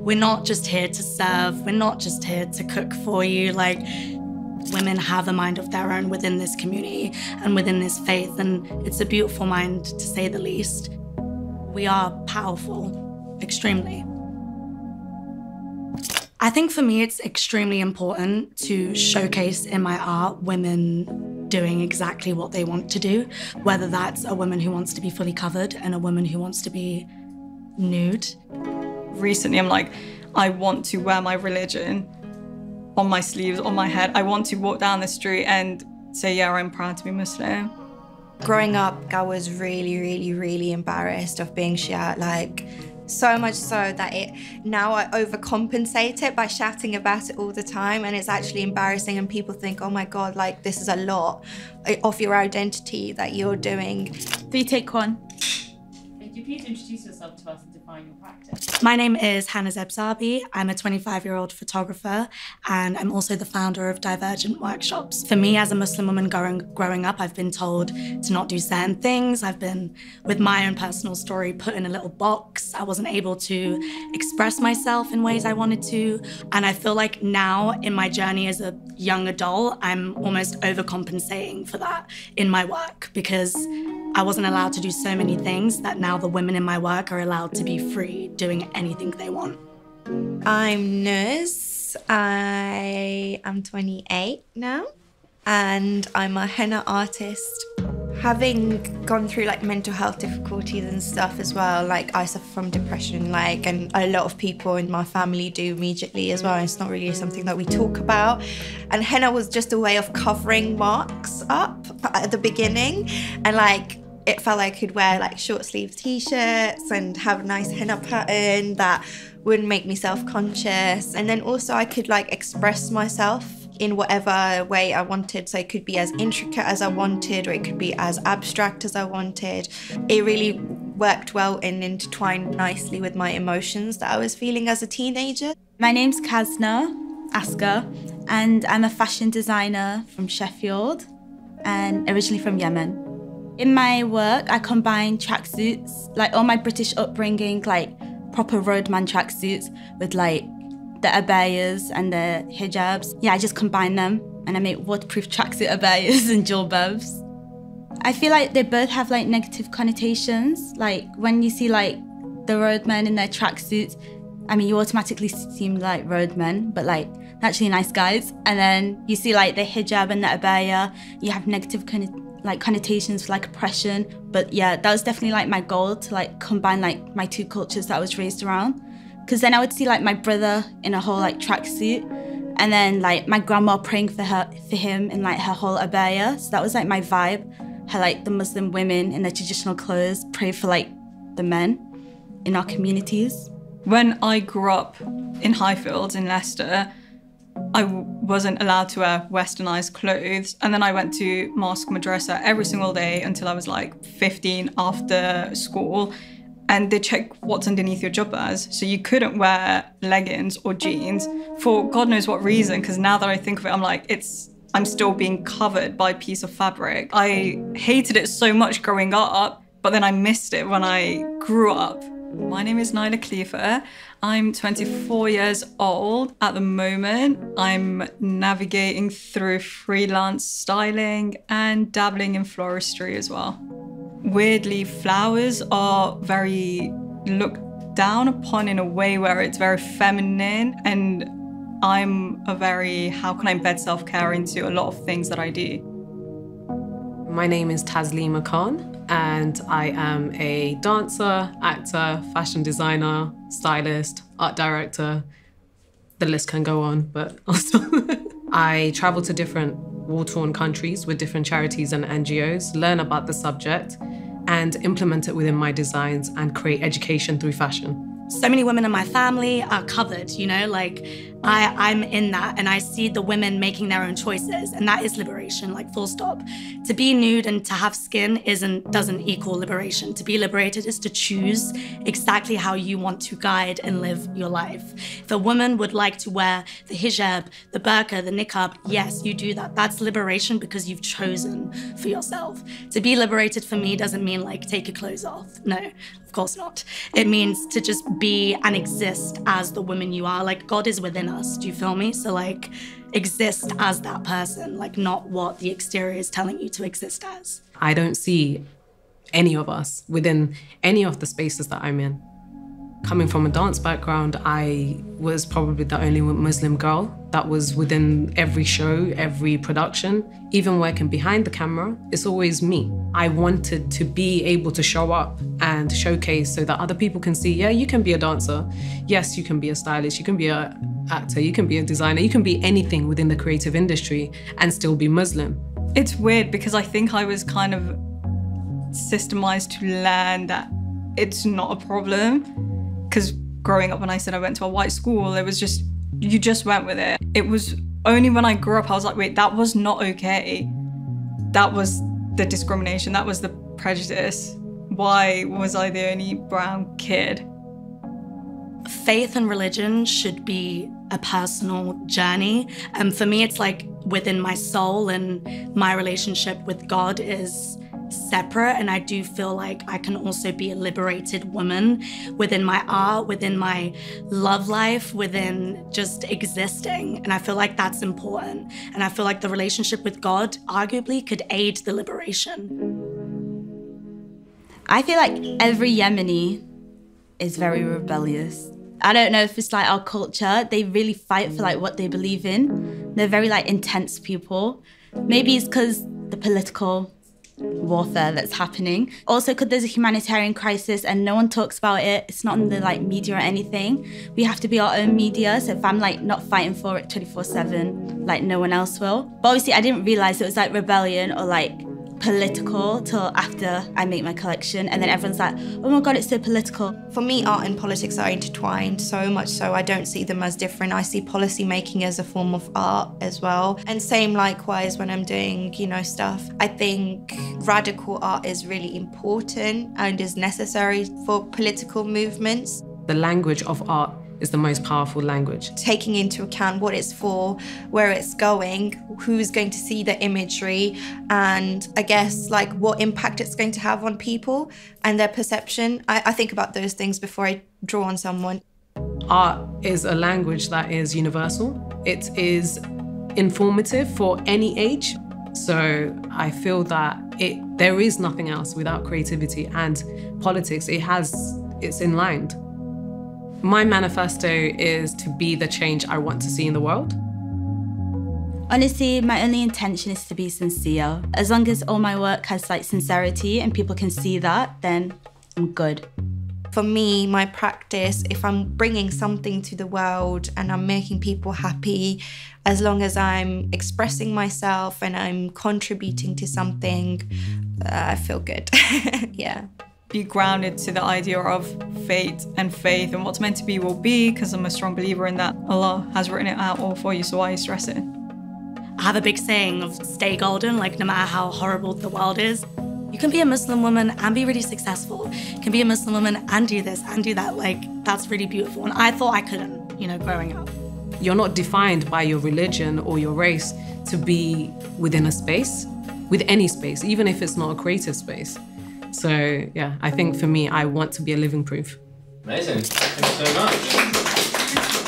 we're not just here to serve, we're not just here to cook for you. Like, women have a mind of their own within this community and within this faith, and it's a beautiful mind, to say the least. We are powerful, extremely. I think for me, it's extremely important to showcase in my art women doing exactly what they want to do, whether that's a woman who wants to be fully covered and a woman who wants to be nude. Recently, I'm like, I want to wear my religion on my sleeves, on my head. I want to walk down the street and say, yeah, I'm proud to be Muslim. Growing up, I was really embarrassed of being Shia, like, so much so that now I overcompensate it by shouting about it all the time, and it's actually embarrassing, and people think, oh my God, like, this is a lot of your identity that you're doing. 3, take 1. Could you please introduce yourself to us and define your practice? My name is Hana Zebzabi. I'm a 25-year-old photographer, and I'm also the founder of Divergent Workshops. For me, as a Muslim woman growing up, I've been told to not do certain things. I've been, with my own personal story, put in a little box. I wasn't able to express myself in ways I wanted to. And I feel like now, in my journey as a young adult, I'm almost overcompensating for that in my work, because I wasn't allowed to do so many things that now the women in my work are allowed to be free, doing anything they want. I'm Nuz. I am 28 now, and I'm a henna artist. Having gone through like mental health difficulties and stuff as well, like I suffer from depression, like, and a lot of people in my family do immediately as well. It's not really something that we talk about. And henna was just a way of covering marks up at the beginning, and like, it felt like I could wear like short sleeve t-shirts and have a nice henna pattern that wouldn't make me self-conscious. And then also I could like express myself in whatever way I wanted. So it could be as intricate as I wanted, or it could be as abstract as I wanted. It really worked well and intertwined nicely with my emotions that I was feeling as a teenager. My name's Kazna, Asker, and I'm a fashion designer from Sheffield and originally from Yemen. In my work, I combine tracksuits, like all my British upbringing, like proper roadman tracksuits with like the abayas and the hijabs. Yeah, I just combine them and I make waterproof tracksuit abayas and jilbabs. I feel like they both have like negative connotations. Like when you see like the roadmen in their tracksuits, I mean, you automatically seem like roadmen, but like they're actually nice guys. And then you see like the hijab and the abaya, you have negative connotations for like oppression. But yeah, that was definitely like my goal, to like combine like my two cultures that I was raised around. Because then I would see like my brother in a whole like tracksuit, and then like my grandma praying for him in like her whole abaya. So that was like my vibe. How like the Muslim women in their traditional clothes pray for like the men in our communities. When I grew up in Highfields in Leicester, I wasn't allowed to wear westernized clothes. And then I went to mosque madrasa every single day until I was like 15 after school. And they check what's underneath your jubbas. So you couldn't wear leggings or jeans for God knows what reason. Because now that I think of it, I'm like, I'm still being covered by a piece of fabric. I hated it so much growing up, but then I missed it when I grew up. My name is Naailah Khalifa. I'm 24 years old at the moment. I'm navigating through freelance styling and dabbling in floristry as well. Weirdly, flowers are very looked down upon in a way where it's very feminine, and I'm a very, how can I embed self-care into a lot of things that I do? My name is Taslima Khan, and I am a dancer, actor, fashion designer, stylist, art director. The list can go on, but also I travel to different war-torn countries with different charities and NGOs, learn about the subject, and implement it within my designs and create education through fashion. So many women in my family are covered, you know, like I'm in that, and I see the women making their own choices, and that is liberation, like full stop. To be nude and to have skin doesn't equal liberation. To be liberated is to choose exactly how you want to guide and live your life. If a woman would like to wear the hijab, the burqa, the niqab, yes, you do that. That's liberation because you've chosen for yourself. To be liberated for me doesn't mean like take your clothes off. No, of course not. It means to just be and exist as the woman you are. Like, God is within us, do you feel me? So like, exist as that person, like not what the exterior is telling you to exist as. I don't see any of us within any of the spaces that I'm in. Coming from a dance background, I was probably the only Muslim girl that was within every show, every production. Even working behind the camera, it's always me. I wanted to be able to show up and showcase so that other people can see, yeah, you can be a dancer. Yes, you can be a stylist, you can be an actor, you can be a designer, you can be anything within the creative industry and still be Muslim. It's weird because I think I was kind of systemized to learn that it's not a problem. Because growing up, when I said I went to a white school, it was just, you just went with it. It was only when I grew up, I was like, wait, that was not okay. That was the discrimination, that was the prejudice. Why was I the only brown kid? Faith and religion should be a personal journey. And for me, it's like within my soul, and my relationship with God is separate, and I do feel like I can also be a liberated woman within my art, within my love life, within just existing. And I feel like that's important. And I feel like the relationship with God arguably could aid the liberation. I feel like every Yemeni is very rebellious. I don't know if it's like our culture, they really fight for like what they believe in. They're very like intense people. Maybe it's because the political warfare that's happening. Also, because there's a humanitarian crisis and no one talks about it. It's not in the like media or anything. We have to be our own media. So if I'm like not fighting for it 24/7, like no one else will. But obviously I didn't realize it was like rebellion or like political till after I make my collection, and then everyone's like, oh my God, it's so political. For me, art and politics are intertwined, so much so I don't see them as different. I see policy making as a form of art as well. And same likewise when I'm doing, you know, stuff. I think radical art is really important and is necessary for political movements. The language of art is the most powerful language. Taking into account what it's for, where it's going, who's going to see the imagery, and I guess like what impact it's going to have on people and their perception. I think about those things before I draw on someone. Art is a language that is universal. It is informative for any age. So I feel that there is nothing else without creativity and politics. It's in line. My manifesto is to be the change I want to see in the world. Honestly, my only intention is to be sincere. As long as all my work has like sincerity and people can see that, then I'm good. For me, my practice, if I'm bringing something to the world and I'm making people happy, as long as I'm expressing myself and I'm contributing to something, I feel good. Yeah. Be grounded to the idea of fate and faith, and what's meant to be will be, because I'm a strong believer in that. Allah has written it out all for you, so why are you stressing? I have a big saying of stay golden, like no matter how horrible the world is. You can be a Muslim woman and be really successful. You can be a Muslim woman and do this and do that. Like, that's really beautiful. And I thought I couldn't, you know, growing up. You're not defined by your religion or your race to be within a space, with any space, even if it's not a creative space. So yeah, I think for me, I want to be a living proof. Amazing. Thank you so much.